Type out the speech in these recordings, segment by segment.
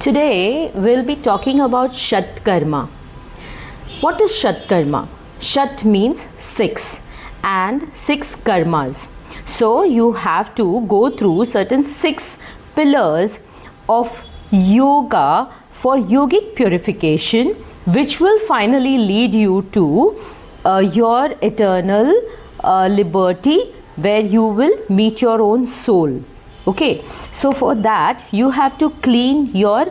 Today we'll be talking about Shat Karma. What is Shat Karma? Shat means 6 and 6 karmas. So you have to go through certain 6 pillars of yoga for yogic purification, which will finally lead you to your eternal liberty, where you will meet your own soul. Okay, so for that you have to clean your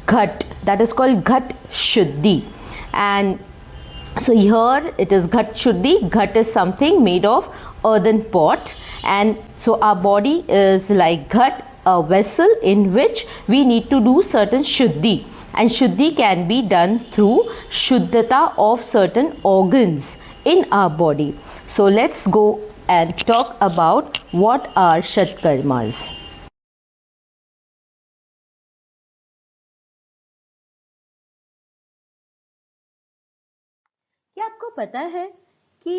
ghat, that is called ghat shuddhi. And so here it is ghat shuddhi. Ghat is something made of earthen pot, and so our body is like ghat, a vessel in which we need to do certain shuddhi, and shuddhi can be done through shuddhata of certain organs in our body. So let's go and talk about what are Shat Karmas. क्या आपको पता है कि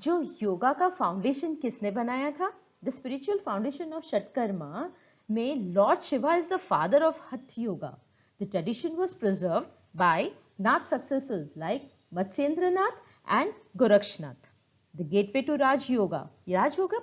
जो योगा का foundation किसने बनाया था? The spiritual foundation of shatkarma में lord Shiva is the father of hatha yoga. The tradition was preserved by Nath successors like Matsyendranath and Gorakshanath. The gateway to Rajyoga. Rajyoga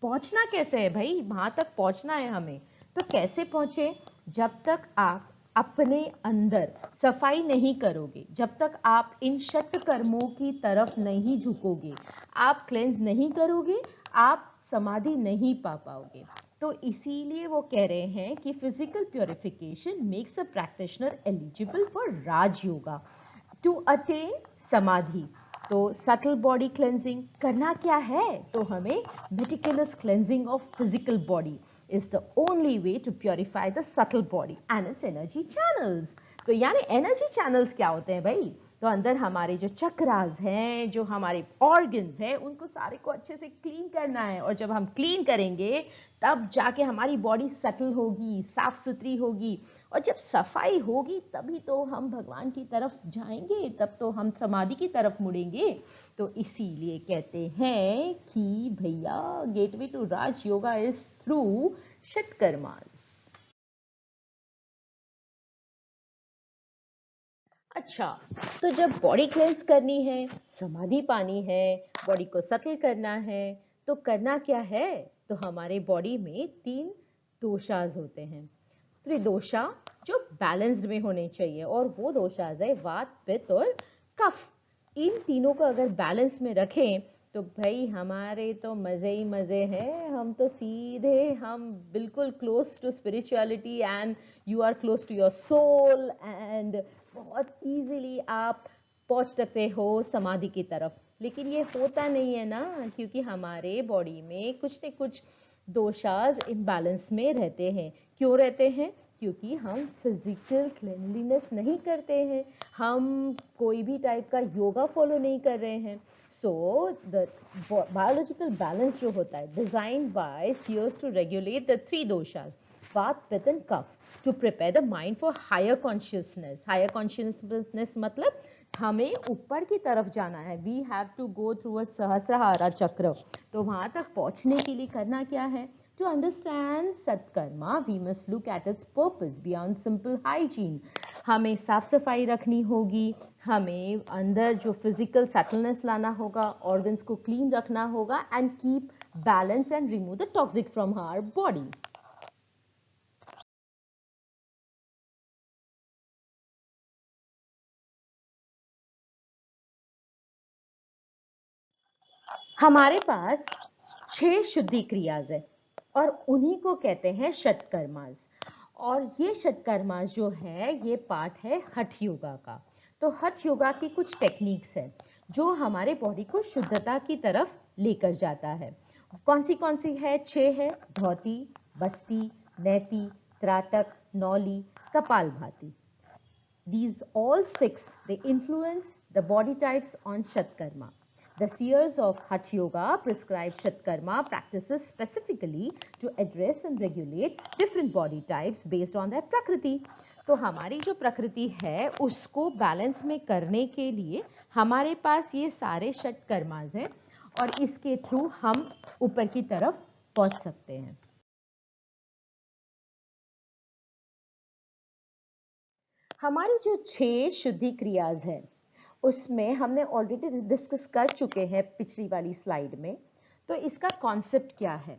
पहुंचना कैसे है भाई? वहां तक पहुंचना है हमें. तो कैसे पहुंचे? जब तक आप अपने अंदर सफाई नहीं करोगे, जब तक आप इन षट कर्मों की तरफ नहीं झुकोगे, आप क्लेंस नहीं करोगे, आप समाधि नहीं पा पाओगे. तो इसीलिए वो कह रहे हैं कि physical purification makes a practitioner eligible for raj yoga to attain samadhi. तो सटल बॉडी क्लेंजिंग करना क्या है? तो हमें meticulous cleansing of physical body is the only way to purify the subtle body and its energy channels. तो यानी energy channels क्या होते हैं भाई? तो अंदर हमारे जो चक्रास हैं, जो हमारे ऑर्गन्स हैं, उनको सारे को अच्छे से क्लीन करना है. और जब हम क्लीन करेंगे तब जाके हमारी बॉडी सेटल होगी, साफ सुथरी होगी. और जब सफाई होगी तभी तो हम भगवान की तरफ जाएंगे, तब तो हम समाधि की तरफ मुड़ेंगे. तो इसीलिए कहते हैं कि भैया gateway to Raj yoga is through shatkarmas. अच्छा, तो जब बॉडी क्लेंस करनी है, समाधि पानी है, बॉडी को सटल करना है, तो करना क्या है? तो हमारे बॉडी में 3 दोषास होते हैं. त्रिदोषा जो बैलेंस्ड में होने चाहिए, और वो दोषास है वात, पित्त और कफ. इन तीनों को अगर बैलेंस में रखें तो भाई हमारे तो मजे ही मजे हैं. हम तो सीधे हम बिल्कुल close to spirituality and you are close to your soul, and बहुत इजीली आप पहुंच सकते हो समाधि की तरफ. लेकिन ये होता नहीं है ना, क्योंकि हमारे बॉडी में कुछ न कुछ दोषास इम्बैलेंस में रहते हैं. क्यों रहते हैं? क्योंकि हम फिजिकल क्लीनलीनेस नहीं करते हैं, हम कोई भी टाइप का योगा फॉलो नहीं कर रहे हैं. सो द बायोलॉजिकल बैलेंस जो होता है design by seers to regulate the 3 doshas vata, pitta and kapha, to prepare the mind for higher consciousness. Higher consciousness मतलब हमें ऊपर की तरफ जाना है. We have to go through a sahasrara chakra. तो वहां तक पहुंचने के लिए करना क्या है? To understand Satkarma, we must look at its purpose beyond simple hygiene. हमें साफ सफाई रखनी होगी, हमें अंदर जो फिजिकल सेटलनेस लाना होगा, ऑर्गन्स को क्लीन रखना होगा, and keep balance and remove the toxic from our body. हमारे पास 6 शुद्धि क्रियाज है और उन्हीं को कहते हैं षटकर्मास. और ये षटकर्मास जो है ये पार्ट है हठ योगा का. तो हठ योगा की कुछ टेक्निक्स है जो हमारे बॉडी को शुद्धता की तरफ लेकर जाता है. कौन सी है? 6 है. धौती, बस्ती, नैति, त्राटक, नौली, kapalbhati. These all 6 they influence the body types on Shatkarma. The seers of Hatha Yoga prescribe Shatkarma practices specifically to address and regulate different body types based on their prakriti. तो हमारी जो प्रकृति है उसको बैलेंस में करने के लिए हमारे पास ये सारे षटकर्मास हैं, और इसके थ्रू हम ऊपर की तरफ पहुंच सकते हैं. हमारी जो 6 शुद्धि क्रियाज है उसमें हमने ऑलरेडी डिस्कस कर चुके हैं पिछली वाली स्लाइड में। तो इसका कॉन्सेप्ट क्या है?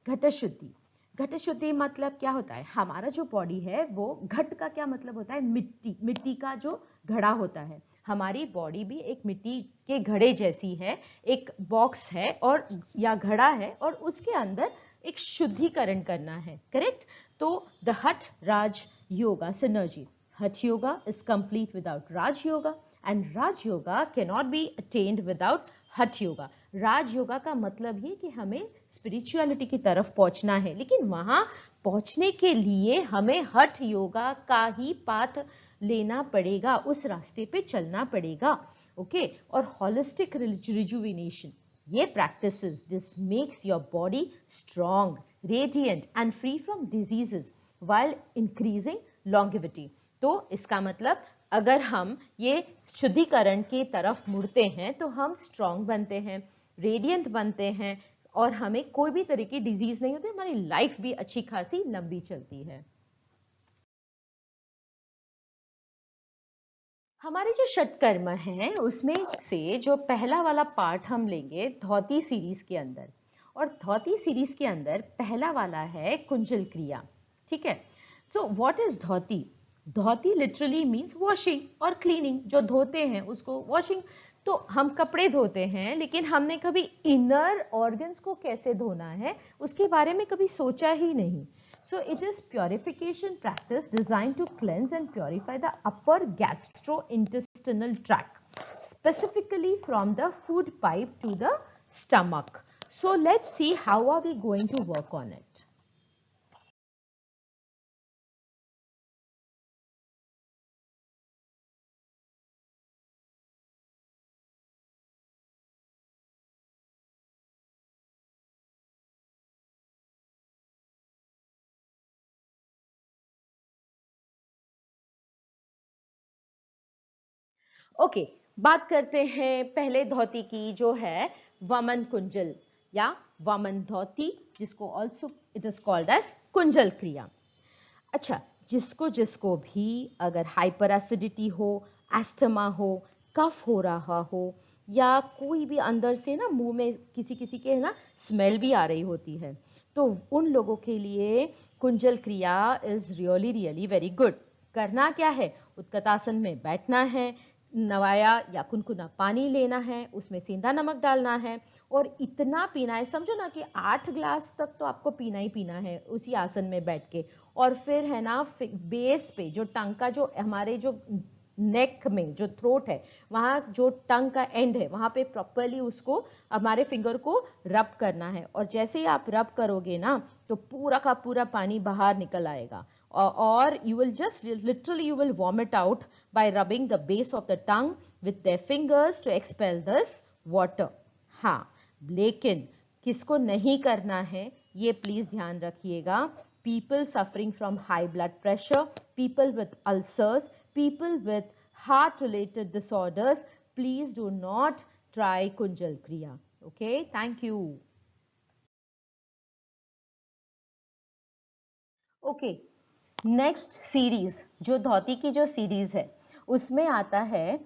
घट शुद्धि। घट शुद्धि मतलब क्या होता है? हमारा जो बॉडी है वो घट का क्या मतलब होता है? मिट्टी, मिट्टी का जो घड़ा होता है। हमारी बॉडी भी एक मिट्टी के घड़े जैसी है, एक बॉक्स है और या घड़ा है और उसके अंदर एक शुद्धिकरण करना है, करेक्ट? तो द हठ राज योगा सिनर्जी, हठ yoga is complete without Raj Yoga and Raj Yoga cannot be attained without हठ योगा। राज योगा का मतलब ही कि हमें स्पिरिचुअलिटी की तरफ पहुंचना है, लेकिन वहां पहुंचने के लिए हमें हठ योगा का ही पाथ लेना पड़ेगा, उस रास्ते पे चलना पड़ेगा। ओके, और होलिस्टिक रिजुविनेशन, ये practices, this makes your body strong, radiant and free from diseases while increasing longevity. तो इसका मतलब अगर हम ये शुद्धिकरण की तरफ मुड़ते हैं तो हम स्ट्रॉन्ग बनते हैं, रेडिएंट बनते हैं और हमें कोई भी तरह की डिजीज नहीं होती, हमारी लाइफ भी अच्छी खासी लंबी चलती है। हमारे जो षटकर्म हैं उसमें से जो पहला वाला पार्ट हम लेंगे धौती सीरीज के अंदर, और धौती सीरीज के अंदर पहला वाला है कुंजल क्रिया। ठीक है, so what is dhauti? Dhauti literally means washing और क्लीनिंग, जो धोते हैं उसको वॉशिंग। तो हम कपड़े धोते हैं, लेकिन हमने कभी इनर ऑर्गन्स को कैसे धोना है उसके बारे में कभी सोचा ही नहीं। So it is purification practice designed to cleanse and purify the upper gastrointestinal tract, specifically from the food pipe to the stomach. So let's see how are we going to work on it. Okay, बात करते हैं पहले धौती की, जो है वमन कुंजल या वमन धौती, जिसको also it is called as kunjal kriya. अच्छा, जिसको जिसको भी अगर हाइपर एसिडिटी हो, एस्थमा हो, कफ हो रहा हो, या कोई भी अंदर से ना मुंह में किसी किसी के ना स्मेल भी आ रही होती है, तो उन लोगों के लिए कुंजल क्रिया is really really very good. करना क्या है? उत्कटासन में बैठना है, नवाया या कुनकुना पानी लेना है, उसमें सेंधा नमक डालना है और इतना पीना है, समझो ना कि 8 ग्लास तक तो आपको पीना ही पीना है उसी आसन में बैठ के। और फिर है ना बेस पे जो टंग का, जो हमारे जो नेक में जो थ्रोट है, वहां जो टंग का एंड है, वहां पे प्रॉपरली उसको हमारे फिंगर को रब करना है। और जैसे ही आप रब करोगे ना तो पूरा का पूरा पानी बाहर निकल आएगा, और you will just literally you will vomit out by rubbing the base of the tongue with their fingers to expel this water. हाँ, लेकिन किसको नहीं करना है ये प्लीज ध्यान रखिएगा। People suffering from high blood pressure, people with ulcers, people with heart related disorders, please do not try Kunjal Kriya. Okay, thank you. Okay, next series, जो धौती की जो सीरीज है उसमें आता है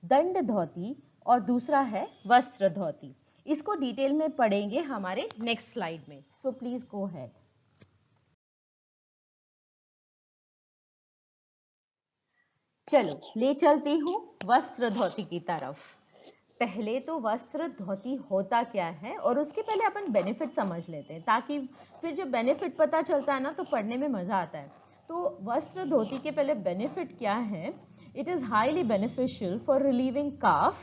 दंड धौती और दूसरा है वस्त्र धौती। इसको डिटेल में पढ़ेंगे हमारे नेक्स्ट स्लाइड में, सो प्लीज गो अहेड। चलो ले चलती हूँ वस्त्र धौती की तरफ। पहले तो वस्त्र धौती होता क्या है और उसके पहले अपन बेनिफिट समझ लेते हैं, ताकि फिर जब बेनिफिट पता चलता है ना तो पढ़ने में मजा आता है। तो वस्त्र धोती के पहले बेनिफिट क्या है? It is highly beneficial for relieving kapha,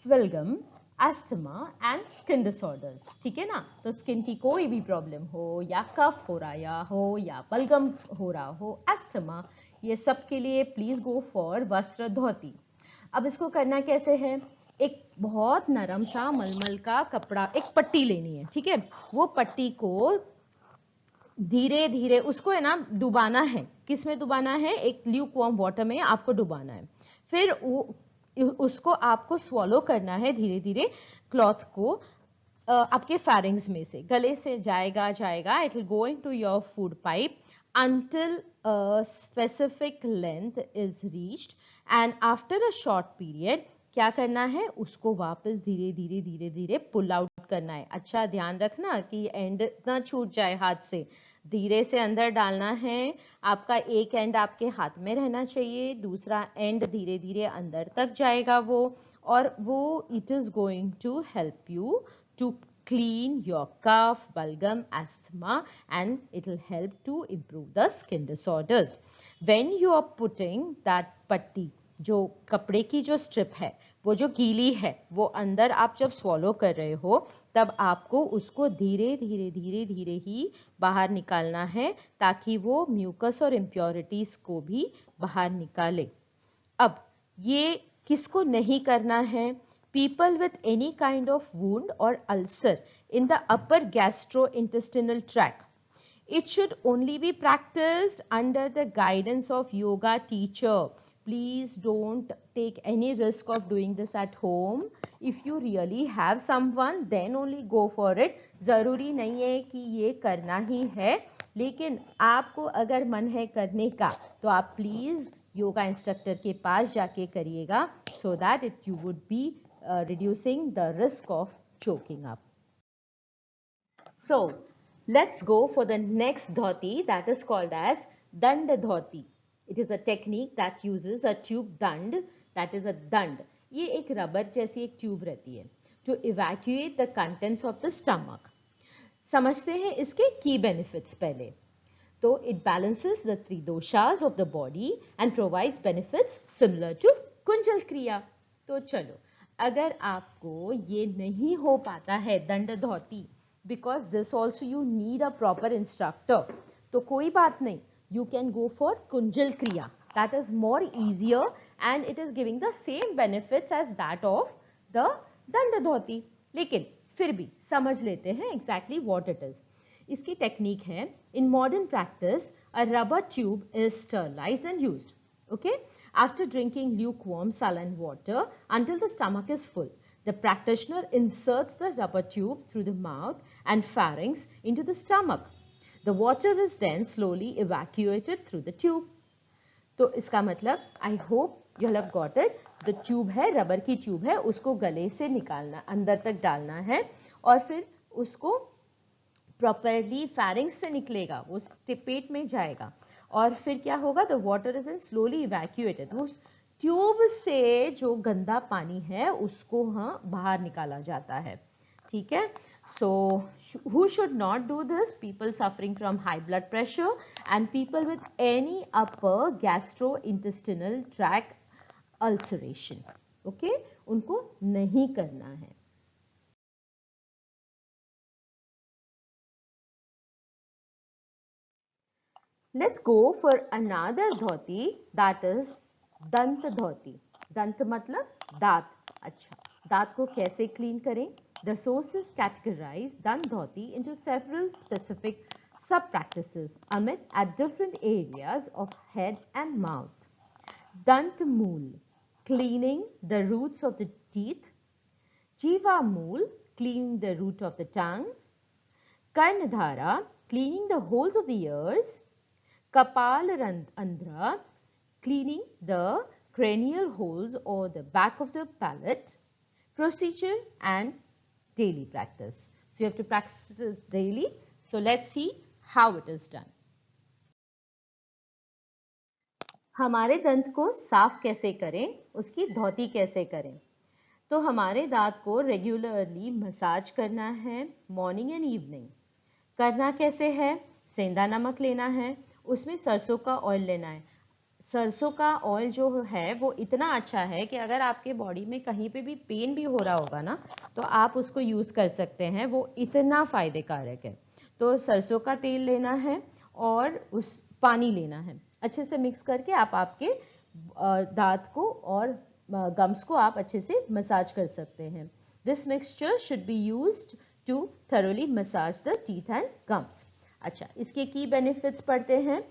phlegm, asthma and skin disorders. ठीक है ना? तो स्किन की कोई भी प्रॉब्लम हो, या कफ हो रहा हो, या बलगम हो रहा हो, एस्थमा, ये सब के लिए प्लीज गो फॉर वस्त्र धोती। अब इसको करना कैसे है? एक बहुत नरम सा मलमल का कपड़ा, एक पट्टी लेनी है, ठीक है? वो पट्टी को धीरे धीरे उसको है ना डुबाना है। किस में डुबाना है? एक ल्यूक वार्म वाटर में आपको डुबाना है। फिर उसको आपको स्वॉलो करना है धीरे धीरे, क्लॉथ को आपके फैरिंग्स में से, गले से जाएगा, it will go into your food pipe, until a specific length is reached and after a short period क्या करना है, उसको वापस धीरे धीरे धीरे धीरे पुल आउट करना है। अच्छा ध्यान रखना कि एंड ना छूट जाए हाथ से, धीरे से अंदर डालना है। आपका एक एंड आपके हाथ में रहना चाहिए, दूसरा एंड धीरे धीरे अंदर तक जाएगा वो, और वो it is going to help you to clean your cough, balgam, asthma, and it will help to improve the skin disorders. When you are putting that patti, जो कपड़े की जो स्ट्रिप है वो जो गीली है वो अंदर आप जब स्वॉलो कर रहे हो तब आपको उसको धीरे धीरे धीरे धीरे ही बाहर निकालना है ताकि वो म्यूकस और इम्प्योरिटीज को भी बाहर निकाले। अब ये किसको नहीं करना है? People with any kind of wound or ulcer in the upper gastrointestinal tract. It should only be practiced under the guidance of yoga teacher. Please don't take any risk of doing this at home. If you really have someone, then only go for it. ज़रूरी नहीं है कि ये करना ही है, लेकिन आपको अगर मन है करने का तो आप प्लीज़ योगा इंस्ट्रक्टर के पास जाके करिएगा, so that you would be reducing the risk of choking up. So let's go for the next dhoti, that is called as dand dhoti. It is a technique that uses a tube dand, that is a dand. ये एक rubber जैसी एक tube रहती है to evacuate the contents of the stomach. समझते हैं इसके key benefits पहले। तो it balances the three doshas of the body and provides benefits similar to Kunjal क्रिया। तो चलो, अगर आपको ये नहीं हो पाता है danda dhauti, because this also you need a proper instructor, तो कोई बात नहीं, you can go for kunjal kriya, that is more easier and it is giving the same benefits as that of the danda dhauti. लेकिन फिर भी समझ लेते हैं एग्जैक्टली व्हाट इट इज। इसकी टेक्निक है, in modern practice a rubber tube is sterilized and used, okay? After drinking lukewarm saline water until the stomach is full, the practitioner inserts the rubber tube through the mouth and pharynx into the stomach. The water is then slowly evacuated through the tube. तो इसका मतलब, I hope you have got it. The tube है, rubber की tube है, उसको गले से निकालना, अंदर तक डालना है और फिर उसको प्रॉपरली फैरिंग्स से निकलेगा, वो पेट में जाएगा और फिर क्या होगा, the water is then slowly evacuated. वो ट्यूब से जो गंदा पानी है उसको बाहर निकाला जाता है, ठीक है? सो who should not do this? People suffering from high blood pressure and people with any upper gastrointestinal tract ulceration, okay? उनको नहीं करना है। Let's go for another dhoti, that is दंत धोती। दंत मतलब दांत। अच्छा, दांत को कैसे क्लीन करें? The sources categorize दंत धोती into several specific sub practices amid at different areas of head and mouth. Dant mool, cleaning the roots of the teeth. Jiva mool, cleaning the root of the tongue. Karnadhara, cleaning the holes of the ears. Kapalrandhra, cleaning the cranial holes or the back of the palate. Procedure and daily practice. So you have to practice this daily. So let's see how it is done. हमारे दंत को साफ कैसे करें, उसकी धौती कैसे करें? तो हमारे दांत को रेगुलरली मसाज करना है, मॉर्निंग एंड इवनिंग। करना कैसे है? सेंधा नमक लेना है, उसमें सरसों का ऑयल लेना है। सरसों का ऑयल जो है वो इतना अच्छा है कि अगर आपके बॉडी में कहीं पे भी पेन भी हो रहा होगा ना, तो आप उसको यूज़ कर सकते हैं, वो इतना फ़ायदे कारक है। तो सरसों का तेल लेना है और उस पानी लेना है, अच्छे से मिक्स करके आप आपके दांत को और गम्स को आप अच्छे से मसाज कर सकते हैं। This mixture should be used to thoroughly massage the teeth and gums. अच्छा, इसके की बेनिफिट्स पढ़ते हैं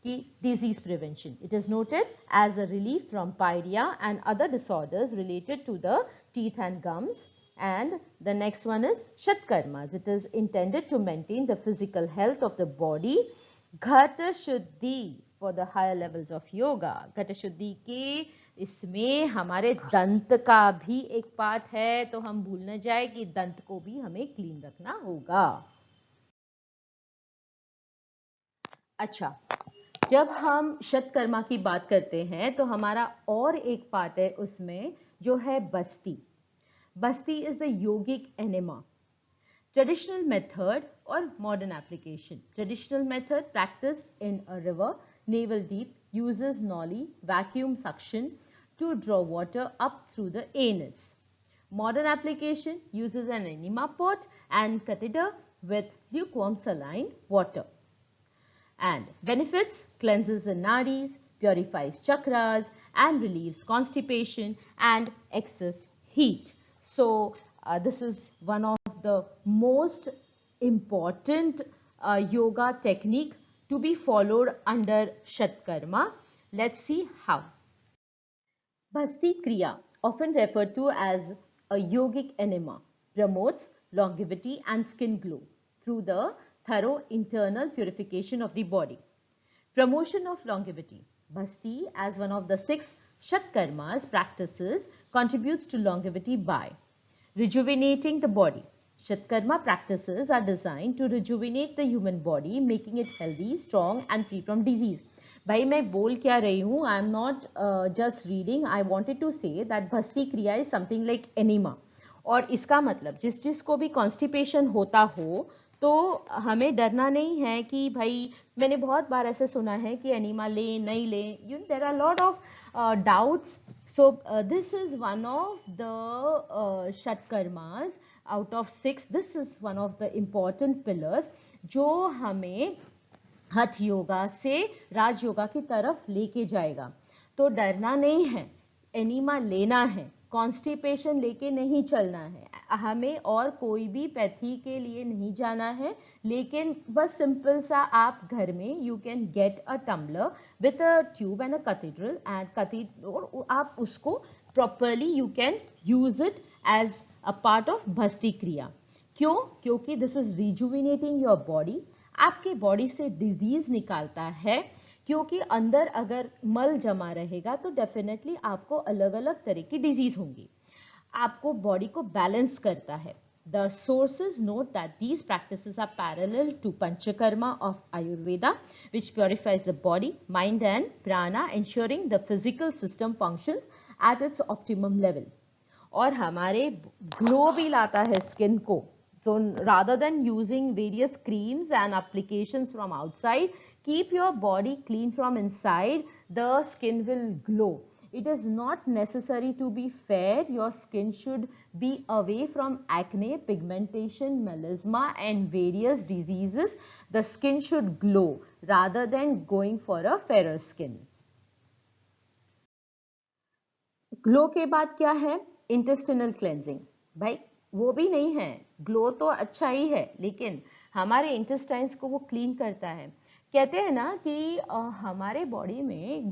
कि disease prevention. It is noted as a relief from pyorrhea and other disorders related to the teeth and gums. And the next one is Shatkarmas. It is intended to maintain the physical health of the body ghat shuddhi for the higher levels of yoga. Ghat shuddhi के इसमें हमारे दंत का भी एक part है, तो हम भूल न जाए कि दंत को भी हमें क्लीन रखना होगा। अच्छा, जब हम शतकर्मा की बात करते हैं तो हमारा और एक पार्ट है उसमें, जो है बस्ती। बस्ती is the yogic enema. Traditional method or modern application. Traditional method practiced in a river, navel deep, uses nollie, vacuum suction to draw water up through the anus. Modern application uses an enema pot and catheter with lukewarm saline water. And benefits: cleanses the nadis, purifies chakras, and relieves constipation and excess heat. So this is one of the most important yoga technique to be followed under Shatkarma. Let's see how. Bhasti Kriya, often referred to as a yogic enema, promotes longevity and skin glow through the thorough internal purification of the body. Promotion of longevity. Bhasti, as one of the 6 Shatkarmas practices, contributes to longevity by rejuvenating the body. Shatkarma practices are designed to rejuvenate the human body, making it healthy, strong and free from disease. भाई मैं बोल क्या रही हूँ, I am not just reading, I wanted to say that basti kriya is something like enema. और इसका मतलब जिसको भी कॉन्स्टिपेशन होता हो तो हमें डरना नहीं है कि भाई, मैंने बहुत बार ऐसे सुना है कि एनिमा ले नहीं ले, you know there are lot of doubts. So this is one of the Shatkarmas out of 6. This is one of the important pillars जो हमें हठ योगा से राज योगा की तरफ लेके जाएगा. तो डरना नहीं है, एनीमा लेना है, कॉन्स्टिपेशन लेके नहीं चलना है हमें, और कोई भी पैथी के लिए नहीं जाना है. लेकिन बस सिंपल सा आप घर में you can get a tumbler with a tube and a cathedral और आप उसको properly you can use it as a part of basti kriya. क्यों? क्योंकि this is rejuvenating your body, आपके बॉडी से डिजीज निकालता है. क्योंकि अंदर अगर मल जमा रहेगा तो डेफिनेटली आपको अलग अलग तरह की डिजीज होंगी. आपको बॉडी को बैलेंस करता है. The sources note that these practices are parallel to Panchakarma of Ayurveda, which purifies the body, mind and prana, ensuring the physical system functions at its optimum level. और हमारे glow भी लाता है skin को. So rather than using various creams and applications from outside, keep your body clean from inside. The skin will glow. It is not necessary to be fair. Your skin should be away from acne, pigmentation, melasma and various diseases. The skin should glow rather than going for a fairer skin. Glow के बाद क्या है? Intestinal cleansing. भाई वो भी नहीं है, glow तो अच्छा ही है लेकिन हमारे इंटेस्टाइन्स को वो क्लीन करता है. कहते हैं ना कि हमारे बॉडी में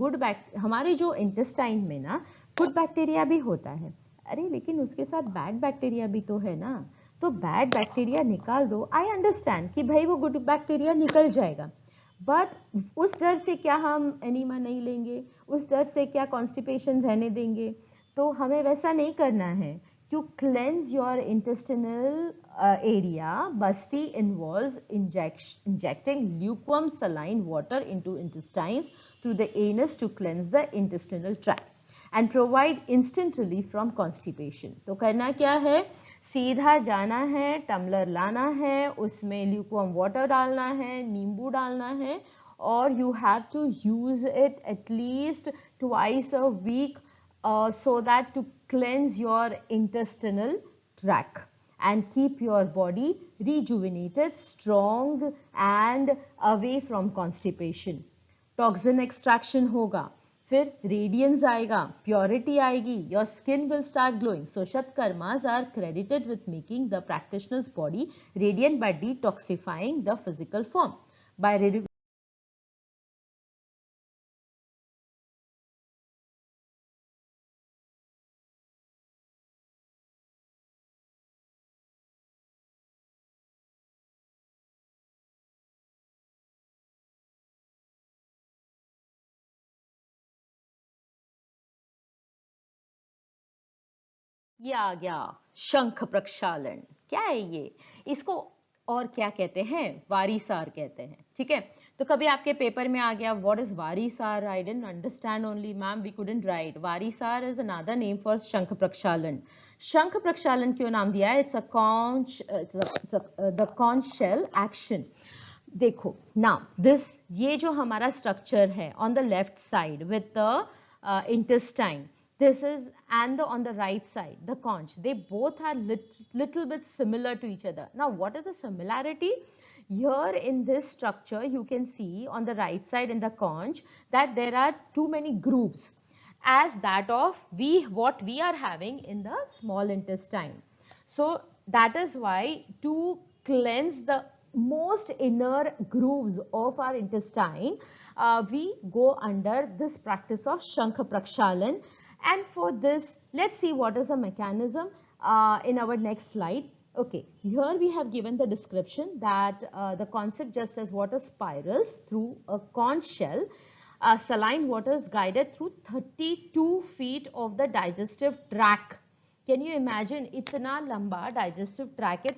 हमारे जो इंटेस्टाइन में ना गुड बैक्टीरिया भी होता है. अरे लेकिन उसके साथ बैड बैक्टीरिया भी तो है ना. तो बैड बैक्टीरिया निकाल दो. आई अंडरस्टैंड कि भाई वो गुड बैक्टीरिया निकल जाएगा, बट उस डर से क्या हम एनीमा नहीं लेंगे? उस डर से क्या कॉन्स्टिपेशन रहने देंगे? तो हमें वैसा नहीं करना है. To cleanse your intestinal area, Basti involves injecting lukewarm saline water into intestines through the anus to cleanse the intestinal tract and provide instant relief from constipation. तो करना क्या है? सीधा जाना है, टम्बलर लाना है, उसमें ल्यूकवार्म वाटर डालना है, नींबू डालना है, और you have to use it at least twice a week so that to cleanse your intestinal tract and keep your body rejuvenated, strong and away from constipation. Toxin extraction होगा, फिर radiance आएगा, purity आएगी, your skin will start glowing. So shatkarmas are credited with making the practitioners body radiant by detoxifying the physical form by ये आ गया शंख प्रक्षालन। क्या है ये? इसको और क्या कहते हैं? वारीसार कहते हैं। ठीक है, तो कभी आपके पेपर में आ गया what is varisar? I didn't understand only ma'am, we couldn't write. Varisar is another name for shankh prakshalan. Shankh prakshalan क्यों नाम दिया है? It's a conch, the conch shell action. देखो नाउ दिस, ये जो हमारा स्ट्रक्चर है on the left side with the intestine, this is, and on the right side the conch, they both are little bit similar to each other. Now what is the similarity? Here in this structure you can see on the right side in the conch that there are too many grooves as that of what we are having in the small intestine. So that is why to cleanse the most inner grooves of our intestine, we go under this practice of Shankh Prakshalan. And for this, let's see what is the mechanism in our next slide. Okay, here we have given the description that the concept just as water spirals through a conch shell, saline water is guided through 32 feet of the digestive tract. Can you imagine? इतना लंबा digestive tract है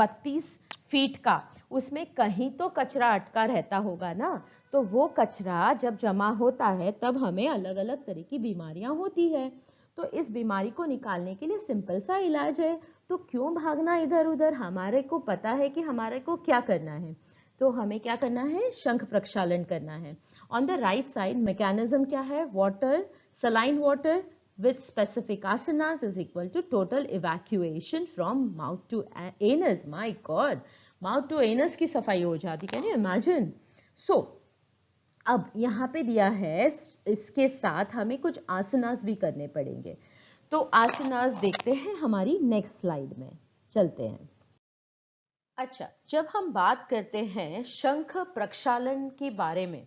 32 feet का, उसमें कहीं तो कचरा अटका रहता होगा ना, तो वो कचरा जब जमा होता है तब हमें अलग अलग तरह की बीमारियां होती है। तो इस बीमारी को निकालने के लिए सिंपल सा इलाज है, तो क्यों भागना इधर उधर? हमारे को पता है कि हमारे को क्या करना है, तो हमें क्या करना है? शंख प्रक्षालन करना है। On the right side mechanism क्या है? Water, saline water with specific asanas is equal to total evacuation from mouth to anus. My God, mouth to anus की सफाई हो जाती, can you imagine? So अब यहाँ पे दिया है, इसके साथ हमें कुछ आसनास भी करने पड़ेंगे। तो आसनास देखते हैं हमारी नेक्स्ट स्लाइड में, चलते हैं। अच्छा, जब हम बात करते हैं शंख प्रक्षालन के बारे में,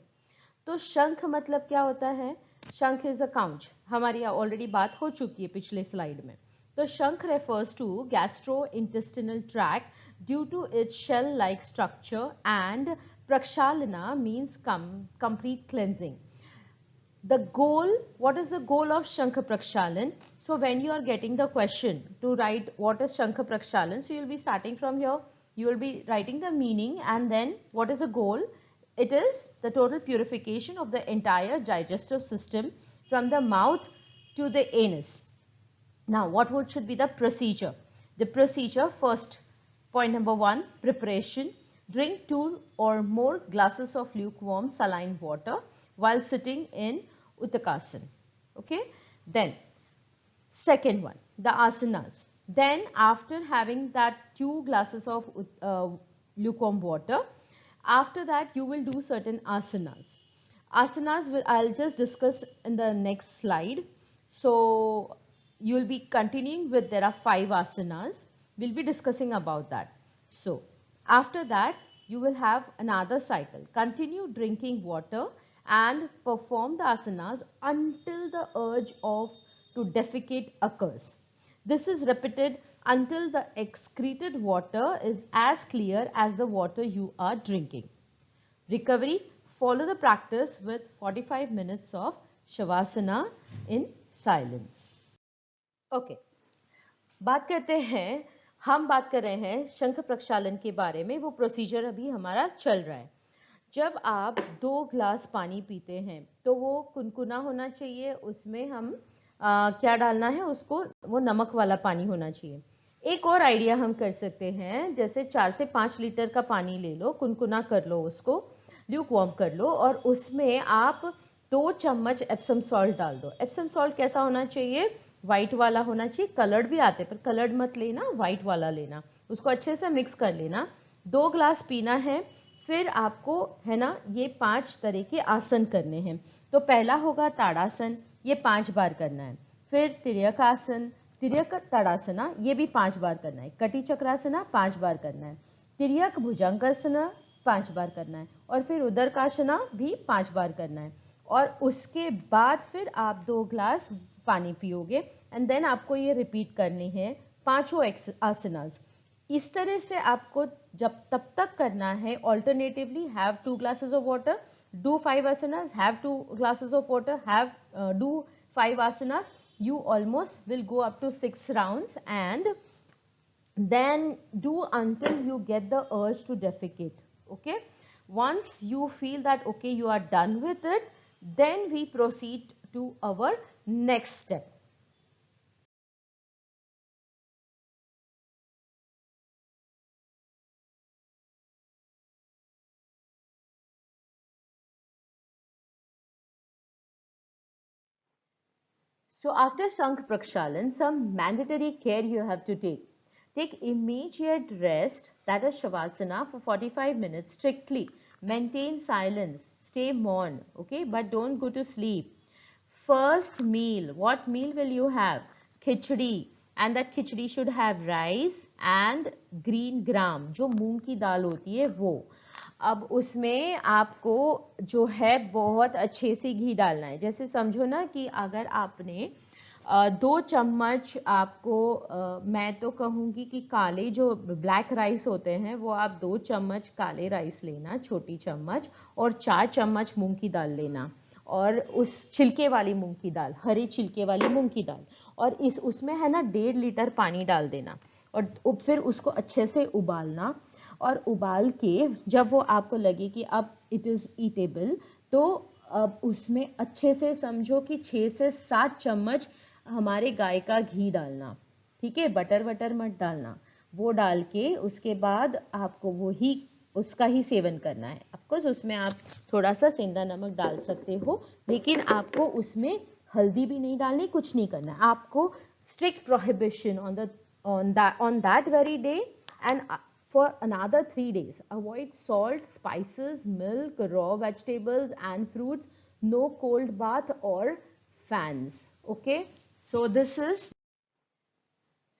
तो शंख मतलब क्या होता है? शंख इज अ काउंच, हमारी ऑलरेडी बात हो चुकी है पिछले स्लाइड में। तो shankh refers to gastro intestinal tract due to its shell like structure, and prakshalana means complete cleansing. The goal, what is the goal of Shankh Prakshalan? So when you are getting the question to write what is Shankh Prakshalan, so you will be starting from here, you will be writing the meaning, and then what is the goal? It is the total purification of the entire digestive system from the mouth to the anus. Now what should be the procedure? The procedure, first point number 1, preparation. Drink 2 or more glasses of lukewarm saline water while sitting in Uttakasana. Okay. Then second one, the asanas. Then after having that 2 glasses of lukewarm water, after that you will do certain asanas. Asanas I'll just discuss in the next slide. So you will be continuing with, there are 5 asanas. We'll be discussing about that. So after that, you will have another cycle. Continue drinking water and perform the asanas until the urge to defecate occurs. This is repeated until the excreted water is as clear as the water you are drinking. Recovery, follow the practice with 45 minutes of Shavasana in silence. Okay, बात करते हैं, हम बात कर रहे हैं शंख प्रक्षालन के बारे में। वो प्रोसीजर अभी हमारा चल रहा है। जब आप 2 ग्लास पानी पीते हैं तो वो कुनकुना होना चाहिए, उसमें हम क्या डालना है उसको, वो नमक वाला पानी होना चाहिए। एक और आइडिया हम कर सकते हैं, जैसे 4 से 5 लीटर का पानी ले लो, कुनकुना कर लो, उसको ल्यूक वार्म कर लो, और उसमें आप 2 चम्मच एप्सम सॉल्ट डाल दो। एप्सम सॉल्ट कैसा होना चाहिए? व्हाइट वाला होना चाहिए। कलर्ड भी आते पर कलर्ड मत लेना, व्हाइट वाला लेना। उसको अच्छे से मिक्स कर लेना। 2 ग्लास पीना है। फिर आपको है ना ये 5 तरह के आसन करने हैं। तो पहला होगा ताड़ासन, ये 5 बार करना है। फिर तिर्यक आसन, तिर्यक ताड़ासना, ये भी 5 बार करना है। कटी चक्रासना 5 बार करना है। तिर्यक भुजंगासना 5 बार करना है। और फिर उदरकासना भी 5 बार करना है। और उसके बाद फिर आप 2 ग्लास पानी पियोगे, एंड देन आपको ये रिपीट करनी है 5 आसनास। इस तरह से आपको जब तब तक करना है, alternatively have 2 glasses of water, do 5 asanas, have 2 glasses of water, have do 5 asanas, you almost will go up to 6 rounds, and then do until you get the urge to defecate. Okay, once you feel that okay, you are done with it, then we proceed to our next step. So after Shankh Prakshalan, some mandatory care you have to take. Take immediate rest, that is Shavasana, for 45 minutes strictly. Maintain silence, stay mourn, okay, but don't go to sleep. First meal, what meal will you have? Khichdi, and that khichdi should have rice and green gram, जो मूंग की दाल होती है वो. अब उसमें आपको जो है बहुत अच्छे से घी डालना है. जैसे समझो ना कि अगर आपने 2 चम्मच आपको मैं तो कहूँगी कि काले जो ब्लैक राइस होते हैं वो आप 2 चम्मच काले राइस लेना, छोटी चम्मच, और 4 चम्मच मूंग की दाल लेना, और उस छिलके वाली मूंग की दाल, हरे छिलके वाली मूंग की दाल, और इस उसमें है ना 1.5 लीटर पानी डाल देना, और फिर उसको अच्छे से उबालना. और उबाल के जब वो आपको लगे कि अब इट इज़ ईटेबल, तो अब उसमें अच्छे से समझो कि 6 से 7 चम्मच हमारे गाय का घी डालना. ठीक है, बटर वटर मत डालना. वो डाल के उसके बाद आपको वो ही उसका ही सेवन करना है. ऑफकोर्स उसमें आप थोड़ा सा सेंधा नमक डाल सकते हो, लेकिन आपको उसमें हल्दी भी नहीं डालनी, कुछ नहीं करना है आपको. Strict prohibition on that very day, and for another 3 days avoid salt, spices, milk, raw vegetables and fruits. No cold bath or fans. Okay, so this is.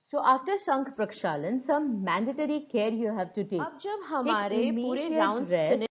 So after Shankh Prakshalan, some mandatory care you have to take. अब जब हमारे पूरे rounds finish,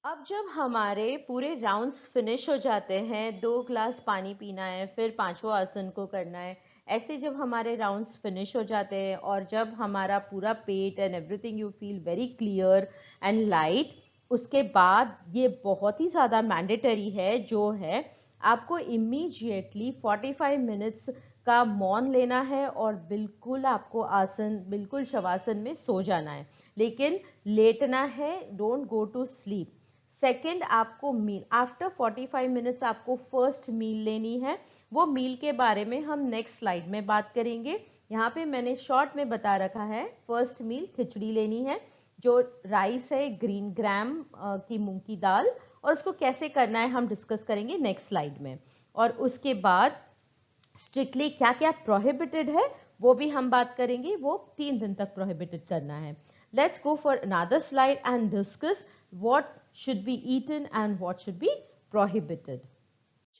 अब जब हमारे पूरे rounds finish हो जाते हैं, 2 ग्लास पानी पीना है, फिर पांचों आसन को करना है. ऐसे जब हमारे राउंड्स फिनिश हो जाते हैं और जब हमारा पूरा पेट and everything you feel very clear and light, उसके बाद ये बहुत ही ज़्यादा मैंडेटरी है, जो है आपको इमीडिएटली 45 मिनट्स का मौन लेना है और बिल्कुल आपको आसन, बिल्कुल शवासन में सो जाना है, लेकिन लेटना है. Don't go to sleep. Second, आपको मील आफ्टर 45 मिनट्स आपको फर्स्ट मील लेनी है. वो मील के बारे में हम नेक्स्ट स्लाइड में बात करेंगे. यहाँ पे मैंने शॉर्ट में बता रखा है. फर्स्ट मील खिचड़ी लेनी है, जो राइस है ग्रीन ग्राम की मूंग की दाल, और उसको कैसे करना है हम डिस्कस करेंगे नेक्स्ट स्लाइड में. और उसके बाद स्ट्रिक्टली क्या क्या प्रोहिबिटेड है वो भी हम बात करेंगे. वो 3 दिन तक प्रोहिबिटेड करना है. Let's go for another slide and discuss what should be eaten and what should be prohibited.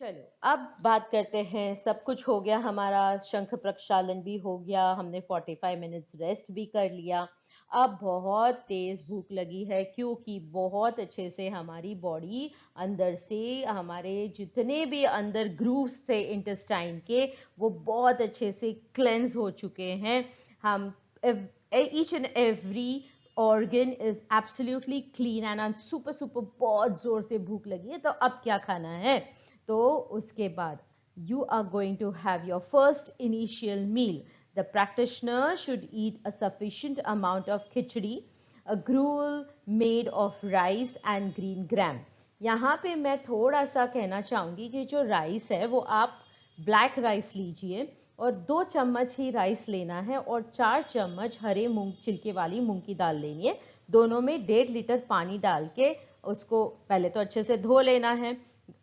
चलो अब बात करते हैं। सब कुछ हो गया हमारा, शंख प्रक्षालन भी हो गया, हमने 45 मिनट्स रेस्ट भी कर लिया। अब बहुत तेज भूख लगी है, क्योंकि बहुत अच्छे से हमारी बॉडी अंदर से, हमारे जितने भी अंदर ग्रूव्स थे इंटेस्टाइन के, वो बहुत अच्छे से क्लेंस हो चुके हैं। हम each and every organ is absolutely clean and super super बहुत जोर से भूख लगी है। तो अब क्या खाना है? तो उसके बाद you are going to have your first initial meal. The practitioner should eat a sufficient amount of khichdi, a gruel made of rice and green gram. यहाँ पे मैं थोड़ा सा कहना चाहूँगी कि जो राइस है वो आप ब्लैक राइस लीजिए, और 2 चम्मच ही राइस लेना है, और 4 चम्मच हरे मूंग छिलके वाली मूंग की दाल लेनी है। दोनों में 1.5 लीटर पानी डाल के उसको पहले तो अच्छे से धो लेना है,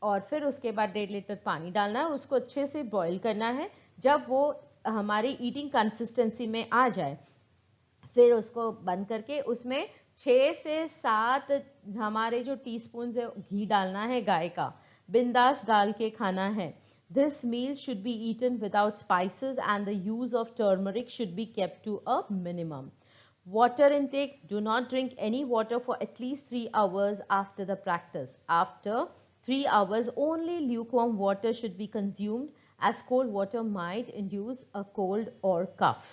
और फिर उसके बाद 1.5 लीटर पानी डालना है, उसको अच्छे से बॉईल करना है। जब वो हमारी ईटिंग कंसिस्टेंसी में आ जाए, फिर उसको बंद करके उसमें 6 से 7 हमारे जो टीस्पून है घी डालना है गाय का, बिंदास डाल के खाना है। This meal should be eaten without spices and the use of turmeric should be kept to a minimum. Water intake: do not drink any water for at least 3 hours after the practice. After 3 hours, only lukewarm water should be consumed, as cold water might induce a cold or cough.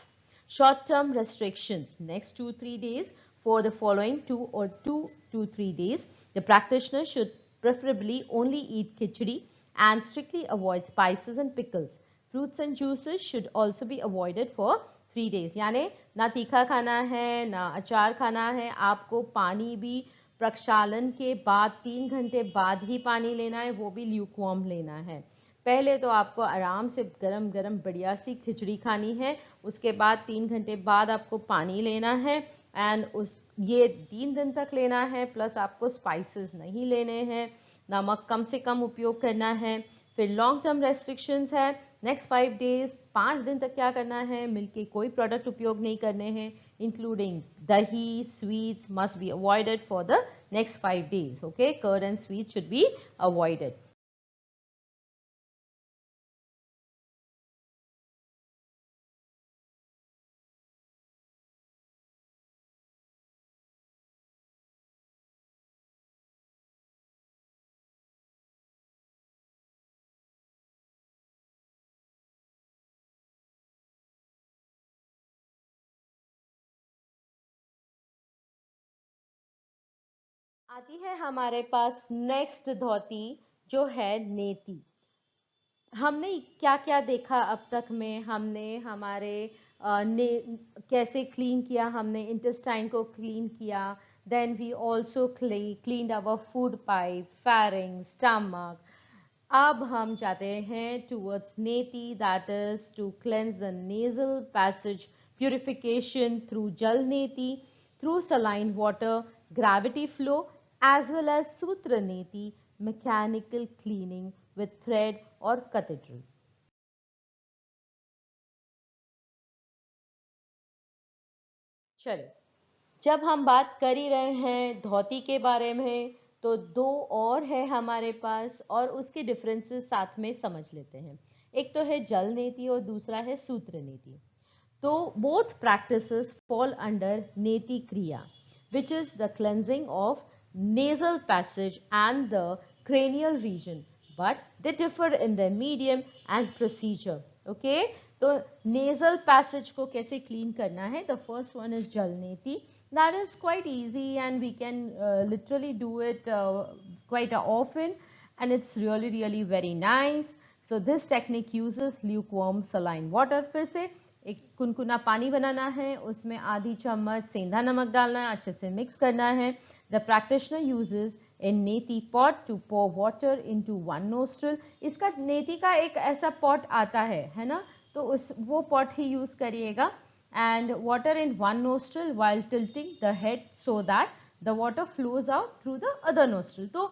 Short-term restrictions: next 2-3 days. For the following 2 to 3 days, the practitioner should preferably only eat khichdi and strictly avoid spices and pickles. Fruits and juices should also be avoided for 3 days. यानी ना तीखा खाना है ना अचार खाना है। आपको पानी भी प्रक्षालन के बाद 3 घंटे बाद ही पानी लेना है, वो भी ल्यूकवार्म लेना है। पहले तो आपको आराम से गरम गरम बढ़िया सी खिचड़ी खानी है, उसके बाद 3 घंटे बाद आपको पानी लेना है, एंड ये 3 दिन तक लेना है। प्लस आपको स्पाइसेस नहीं लेने हैं, नमक कम से कम उपयोग करना है। फिर लॉन्ग टर्म रेस्ट्रिक्शंस है। नेक्स्ट 5 डेज, 5 दिन तक क्या करना है? मिल्क के कोई प्रोडक्ट उपयोग नहीं करने हैं, including dahi, sweets must be avoided for the next 5 days. Okay, curd and sweet should be avoided. आती है हमारे पास नेक्स्ट धोती, जो है नेति। हमने क्या क्या देखा अब तक में? हमने हमारे ने कैसे क्लीन किया, हमने इंटेस्टाइन को क्लीन किया। Then we also cleaned our food pipe, pharynx, stomach. अब हम जाते हैं towards neti, that is to cleanse the nasal passage, purification through jal neti, through saline water, gravity flow, as well as sutra neti, mechanical cleaning with thread or cathedral. चलो, जब हम बात कर ही रहे हैं धोती के बारे में, तो 2 और है हमारे पास, और उसके डिफरेंसेस साथ में समझ लेते हैं। एक तो है जल नेति और दूसरा है सूत्र नेति। तो both practices fall under neti kriya, which is the cleansing of nasal passage and the cranial region, but they differ in their medium and procedure. Okay, तो nasal passage को कैसे clean करना है? The first one is jal neti. That is quite easy and we can literally do it quite often, and it's really very nice. So this technique uses lukewarm saline water. फिर से एक कुनकुना पानी बनाना है, उसमें आधी चम्मच सेंधा नमक डालना है, अच्छे से मिक्स करना है। The practitioner uses a neti pot to pour water into one nostril. इसका नेति का एक ऐसा पॉट आता है ना, तो वो पॉट ही यूज करिएगा। And water in one nostril while tilting the head so that the water flows out through the other nostril. तो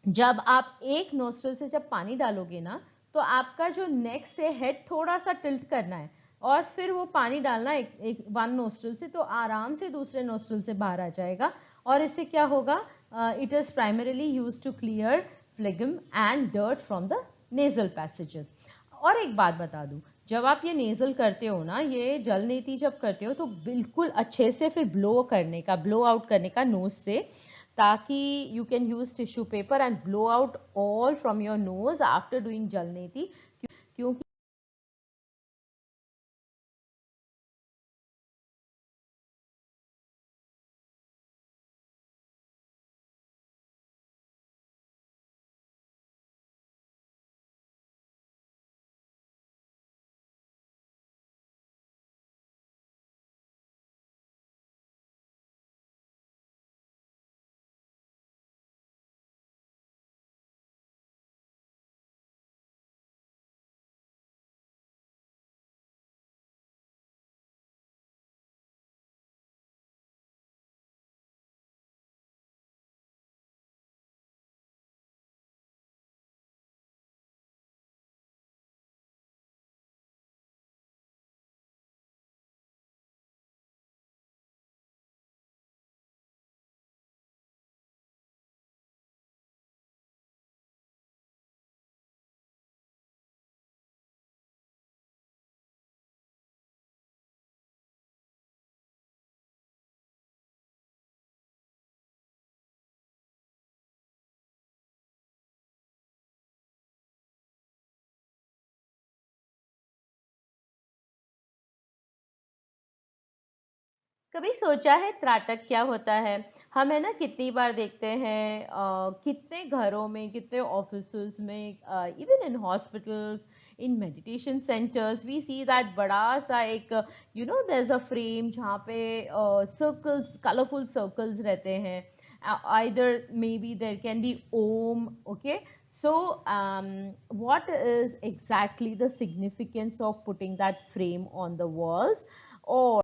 जब आप एक नोस्ट्रिल से जब पानी डालोगे ना, तो आपका जो नेक से हेड थोड़ा सा टिल्ट करना है, और फिर वो पानी डालना एक वन नोस्ट्रिल से, तो आराम से दूसरे नोस्ट्रिल से बाहर आ जाएगा। और इससे क्या होगा? It is primarily use to clear phlegm and dirt from the nasal passages. और एक बात बता दूं, जब आप ये नेजल करते हो ना, ये जल नीति जब करते हो तो बिल्कुल अच्छे से फिर ब्लो आउट करने का नोज से, ताकि you can use tissue paper and blow out all from your nose after doing जल नीति, क्योंकि कभी सोचा है त्राटक क्या होता है? हम है ना कितनी बार देखते हैं, कितने घरों में, कितने ऑफिसेज में, even in hospitals, in meditation centres we see that बड़ा सा एक, देयर इज अ फ्रेम जहाँ पे सर्कल्स, कलरफुल सर्कल्स रहते हैं. Either maybe there can be om. Okay, so what is exactly the significance of putting that frame on the walls? Or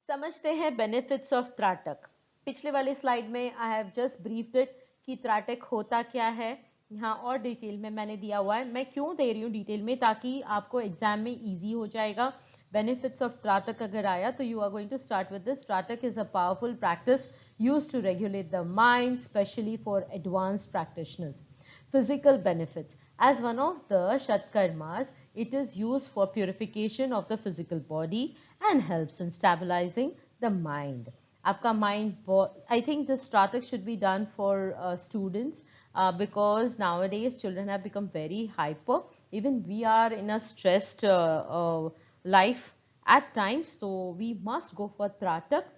समझते हैं benefits of त्राटक. पिछले वाली स्लाइड में I have just briefed it कि त्राटक होता क्या है. यहाँ और डिटेल में मैंने दिया हुआ है. मैं क्यों दे रही हूँ डिटेल में? ताकि आपको एग्जाम में इजी हो जाएगा. बेनिफिट्स ऑफ त्राटक अगर आया तो you are going to start with this. Tratak is a powerful practice used to regulate the mind, especially for advanced practitioners. Physical benefits. As one of the Shatkarmas, it is used for purification of the physical body and helps in stabilizing the mind. आपका mind, I think this Tratak should be done for students, because nowadays children have become very hyper. Even we are in a stressed life at times, so we must go for Tratak.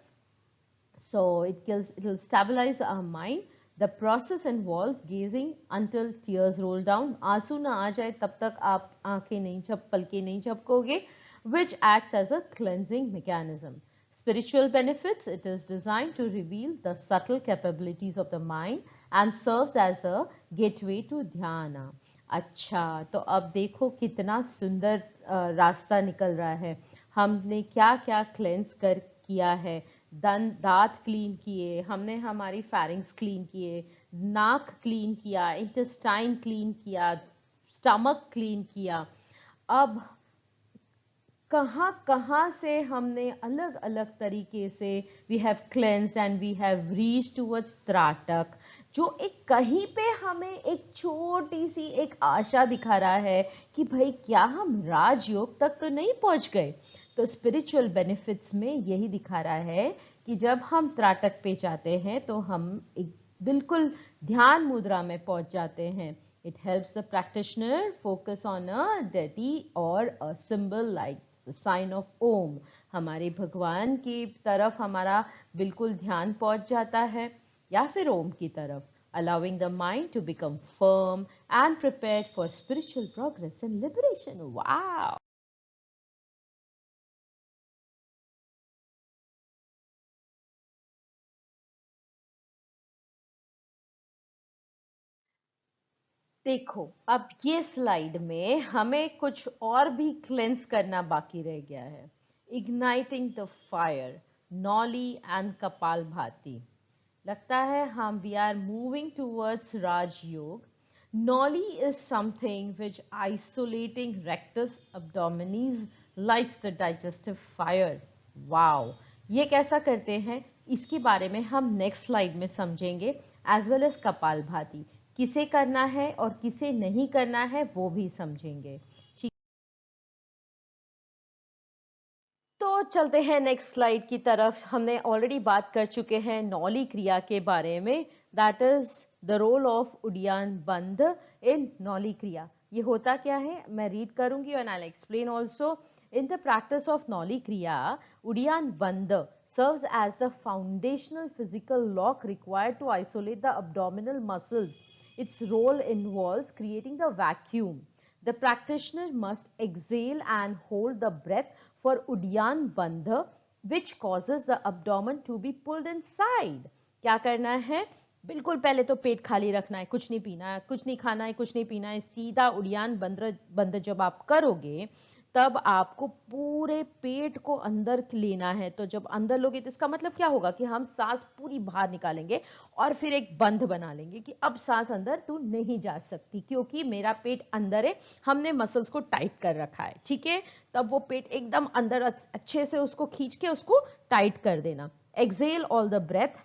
So it will stabilize our mind. The process involves gazing until tears roll down. आंसू ना आ जाए तब तक आप आंखें नहीं पलकें नहीं झपकोगे, which acts as a cleansing mechanism. Spiritual benefits. It is designed to reveal the subtle capabilities of the mind and serves as a gateway to dhyana. अच्छा, तो अब देखो कितना सुंदर रास्ता निकल रहा है. हमने क्या क्या क्लेंस किया है. दांत क्लीन किए हमने, हमारी फैरिंग्स क्लीन किए, नाक क्लीन किया, इंटेस्टाइन क्लीन किया, स्टमक क्लीन किया. अब कहाँ कहाँ से हमने अलग अलग तरीके से we have cleansed and we have reached towards tratak, जो एक कहीं पे हमें एक छोटी सी एक आशा दिखा रहा है कि भाई क्या हम राजयोग तक तो नहीं पहुंच गए. तो स्पिरिचुअल बेनिफिट्स में यही दिखा रहा है कि जब हम त्राटक पे जाते हैं तो हम एक बिल्कुल ध्यान मुद्रा में पहुंच जाते हैं. It helps the practitioner focus on a deity or a symbol like the sign of Om. हमारे भगवान की तरफ हमारा बिल्कुल ध्यान पहुंच जाता है या फिर ओम की तरफ, allowing the mind to become firm and prepared for spiritual progress and liberation. Wow! देखो, अब ये स्लाइड में हमें कुछ और भी क्लेंस करना बाकी रह गया है. Igniting the fire, nauli and kapalbhati. लगता है हम we are moving towards Rajyoga. Nauli is something which isolating rectus abdominis lights the digestive fire. Wow, ये कैसा करते हैं इसके बारे में हम नेक्स्ट स्लाइड में समझेंगे. एज वेल एज कपालभाति किसे करना है और किसे नहीं करना है वो भी समझेंगे. ठीक, तो चलते हैं नेक्स्ट स्लाइड की तरफ. हमने ऑलरेडी बात कर चुके हैं नौली क्रिया के बारे में. That is the role of uddiyana bandha in नौली क्रिया. ये होता क्या है मैं रीड करूंगी and I will explain also. In the practice of Noli Kriya, Udiyan Bandha serves as the foundational physical lock required to isolate the abdominal muscles. Its role involves creating the vacuum. The practitioner must exhale and hold the breath for Udiyan Bandha, which causes the abdomen to be pulled inside. क्या करना है? बिल्कुल पहले तो पेट खाली रखना है, कुछ नहीं पीना है, कुछ नहीं खाना है, कुछ नहीं पीना है. सीधा उडियान बंद जब आप करोगे तब आपको पूरे पेट को अंदर लेना है. तो जब अंदर लोगे तो इसका मतलब क्या होगा कि हम सांस पूरी बाहर निकालेंगे और फिर एक बंध बना लेंगे कि अब सांस अंदर तू नहीं जा सकती क्योंकि मेरा पेट अंदर है. हमने मसल्स को टाइट कर रखा है. ठीक है, तब वो पेट एकदम अंदर अच्छे से उसको खींच के उसको टाइट कर देना. Exhale all the breath.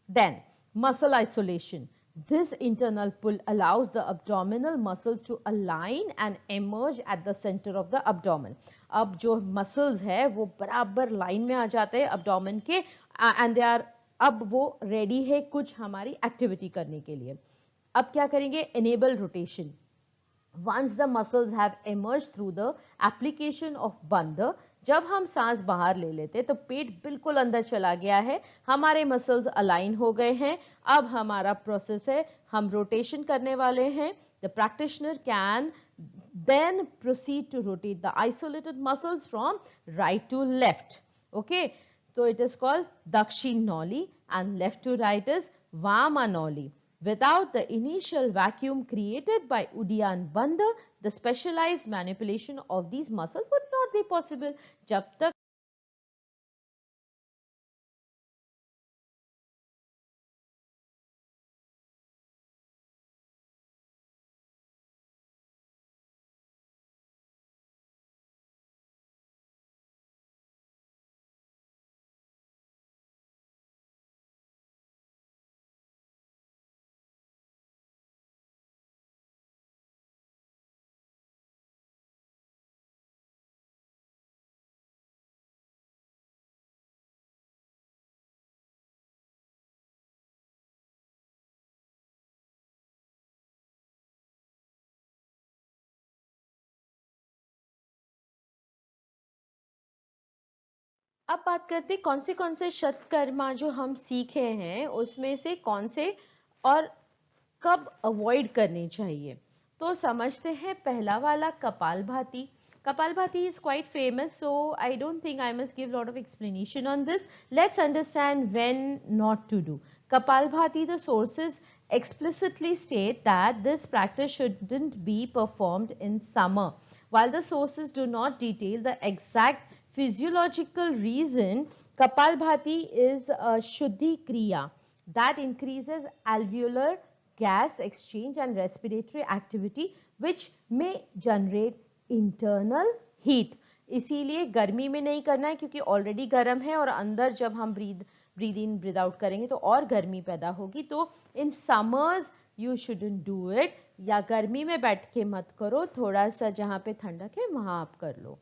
Then muscle isolation. This internal pull allows the abdominal muscles to align and emerge at the center of the abdomen. अब जो muscles है वो बराबर लाइन में आ जाते हैं abdomen के and they are अब वो ready है कुछ हमारी activity करने के लिए. अब क्या करेंगे? Enable rotation. Once the muscles have emerged through the application of bandha, जब हम सांस बाहर ले लेते तो पेट बिल्कुल अंदर चला गया है, हमारे मसल्स अलाइन हो गए हैं. अब हमारा प्रोसेस है, हम रोटेशन करने वाले हैं. The practitioner can then proceed to rotate the isolated muscles from right to left. Okay, so it is called Dakshin Noli and left to right is Vama Noli. Without the initial vacuum created by Udiyan Bandha, the specialized manipulation of these muscles would not be possible. जब तक अब बात करते हैं कौन से शतकर्मा जो हम सीखे हैं उसमें से कौन से और कब अवॉइड करने चाहिए. तो समझते हैं पहला वाला kapalbhati. Kapalbhati is quite famous, so I don't think I must give a lot of explanation on this. Let's understand when not to do. Kapalbhati, the sources explicitly state that this practice shouldn't be performed in summer. While the sources do not detail the exact physiological reason, Kapalbhati is a Shuddhi Kriya that increases alveolar gas exchange and respiratory activity which may generate internal heat. इसीलिए गर्मी में नहीं करना है क्योंकि already गर्म है और अंदर जब हम ब्रीद इन ब्रीद आउट करेंगे तो और गर्मी पैदा होगी. तो in summers you shouldn't do it. या गर्मी में बैठ के मत करो, थोड़ा सा जहाँ पे ठंडक है वहां आप कर लो.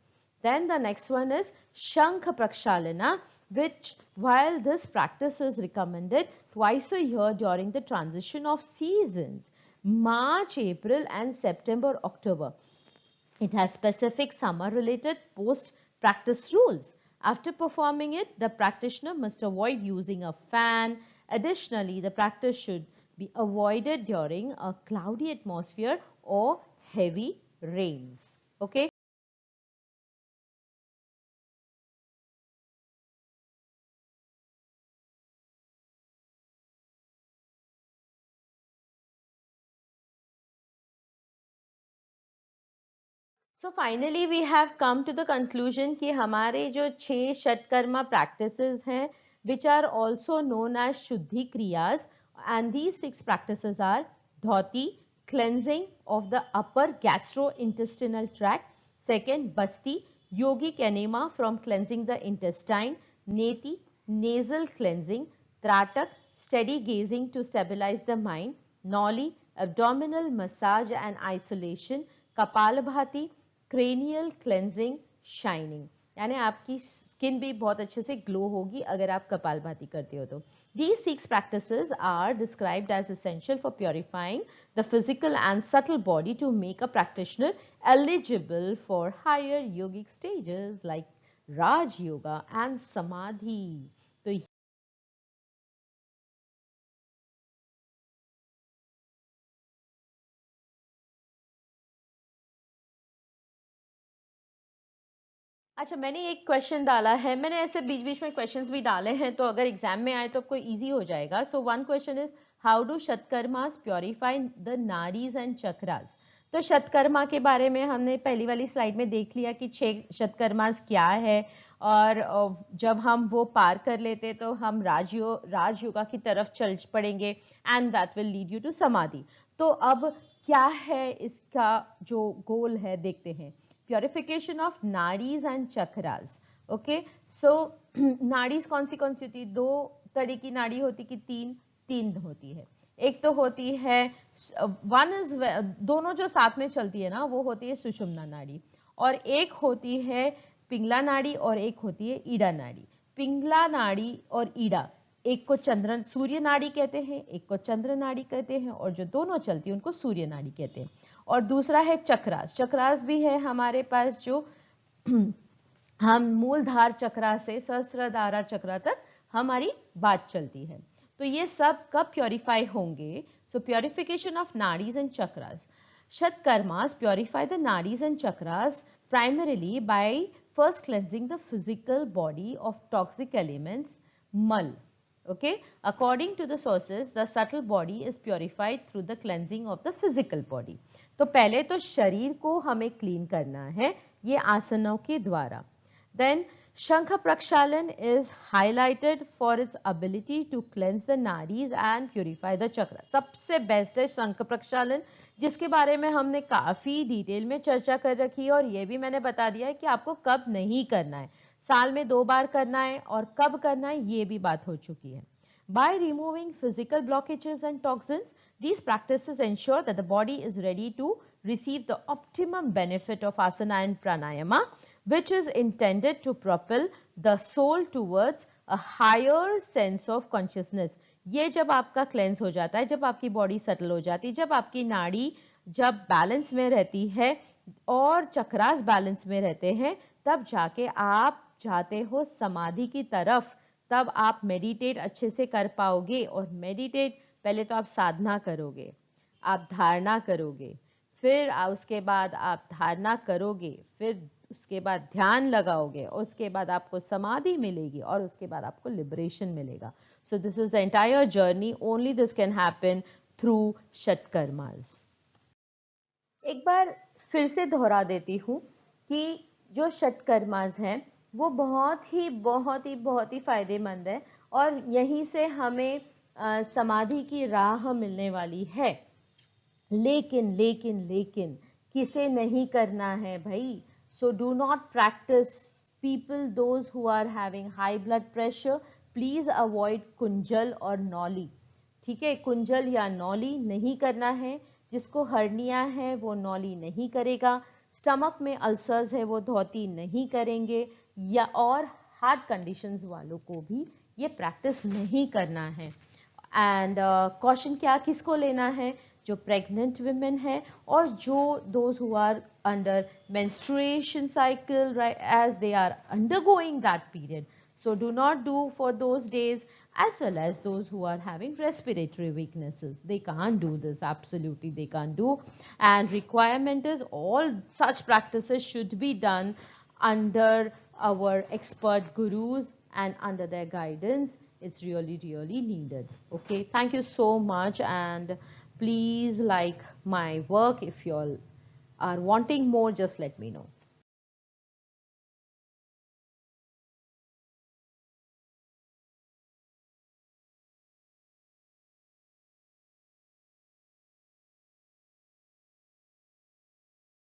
Then the next one is Shankh Prakshalana, which while this practice is recommended twice a year during the transition of seasons, March, April and September, October. It has specific summer related post practice rules. After performing it, the practitioner must avoid using a fan. Additionally, the practice should be avoided during a cloudy atmosphere or heavy rains. Okay. So finally we have come to the conclusion कि हमारे जो 6 षटकर्मा practices हैं, which are also known as शुद्धि क्रियास, and these 6 practices are dhoti, cleansing of the upper gastrointestinal tract, second basti, yogic enema from cleansing the intestine, neti, nasal cleansing, tratak, steady gazing to stabilize the mind, noli, abdominal massage and isolation, kapalabhati, cranial cleansing, shining, यानी आपकी skin भी बहुत अच्छे से glow होगी अगर आप कपालभाति करते हो तो. These 6 practices are described as essential for purifying the physical and subtle body to make a practitioner eligible for higher yogic stages like Raj Yoga and Samadhi. तो अच्छा, मैंने एक क्वेश्चन डाला है, मैंने ऐसे बीच बीच में क्वेश्चंस भी डाले हैं, तो अगर एग्जाम में आए तो आपको इजी हो जाएगा. So one question is how do shatkarmas purify the nadis and chakras. तो शतकर्मा के बारे में हमने पहली वाली स्लाइड में देख लिया कि 6 शतकर्मास क्या है, और जब हम वो पार कर लेते तो हम राजयोगा की तरफ चल पड़ेंगे and that will lead you to samadhi. तो अब क्या है इसका जो गोल है देखते हैं. Purification of nadis and chakras. Okay, so nadis कौन सी होती है? 2 तरह की नाड़ी होती कि 3 होती है. एक तो होती है वन इज, दोनों जो साथ में चलती है ना वो होती है सुषुम्ना नाड़ी, और एक होती है पिंगला नाड़ी और एक होती है ईड़ा नाड़ी. पिंगला नाड़ी और ईड़ा, एक को चंद्र सूर्य नाड़ी कहते हैं, एक को चंद्र नाड़ी कहते हैं, और जो दोनों चलती है उनको सूर्य नाड़ी कहते हैं. और दूसरा है चक्रास. चक्रास भी है हमारे पास जो हम मूलधार चक्रा से सहस्त्रधारा चक्रा तक हमारी बात चलती है. तो ये सब कब प्योरीफाई होंगे? So purification of nadis and chakras. Shatkarmas purify the nadis and chakras primarily by first cleansing the physical body of toxic elements, mal. Okay, according to the sources, the subtle body is purified through the cleansing of the physical body. तो पहले तो शरीर को हमें clean करना है ये आसनों के द्वारा. Then शंख प्रक्षालन is highlighted for its ability to cleanse the nadis and purify the chakra. सबसे बेस्ट है शंख प्रक्षालन, जिसके बारे में हमने काफी डिटेल में चर्चा कर रखी है, और ये भी मैंने बता दिया है कि आपको कब नहीं करना है, साल में 2 बार करना है, और कब करना है ये भी बात हो चुकी है. By removing physical blockages and toxins, these practices ensure that the body is ready to receive the optimum benefit of asana and pranayama, which is intended to propel the soul towards a higher sense of consciousness. ये जब आपका cleanse हो जाता है, जब आपकी body subtle हो जाती है, जब आपकी नाड़ी जब बैलेंस में रहती है और चक्रास बैलेंस में रहते हैं, तब जाके आप जाते हो समाधि की तरफ. तब आप मेडिटेट अच्छे से कर पाओगे, और मेडिटेट पहले तो आप साधना करोगे, आप धारणा करोगे, फिर उसके बाद आप धारणा करोगे, फिर उसके बाद ध्यान लगाओगे, और उसके बाद आपको समाधि मिलेगी, और उसके बाद आपको लिबरेशन मिलेगा. So this is the entire journey. Only this can happen through shatkarmas. एक बार फिर से दोहरा देती हूँ कि जो षटकर्मास हैं वो बहुत ही फायदेमंद है, और यहीं से हमें समाधि की राह मिलने वाली है. लेकिन किसे नहीं करना है भाई? So do not practise. People those who are having high blood pressure, please avoid kunjal और नौली. ठीक है, कुंजल या नौली नहीं करना है. जिसको हर्निया है वो नौली नहीं करेगा. स्टमक में अल्सर्स है वो धोती नहीं करेंगे, या और हार्ट कंडीशंस वालों को भी ये प्रैक्टिस नहीं करना है। एंड कॉशन क्या किसको लेना है? जो प्रेग्नेंट women है और जो those who are under menstruation cycle, right, as they are undergoing that period. So do not do for those days, as well as those who are having respiratory weaknesses. They can't do this, absolutely they can't do. And requirement is all such practices should be done under our expert gurus and under their guidance. It's really needed. Okay, thank you so much, and please like my work. If you all are wanting more, just let me know.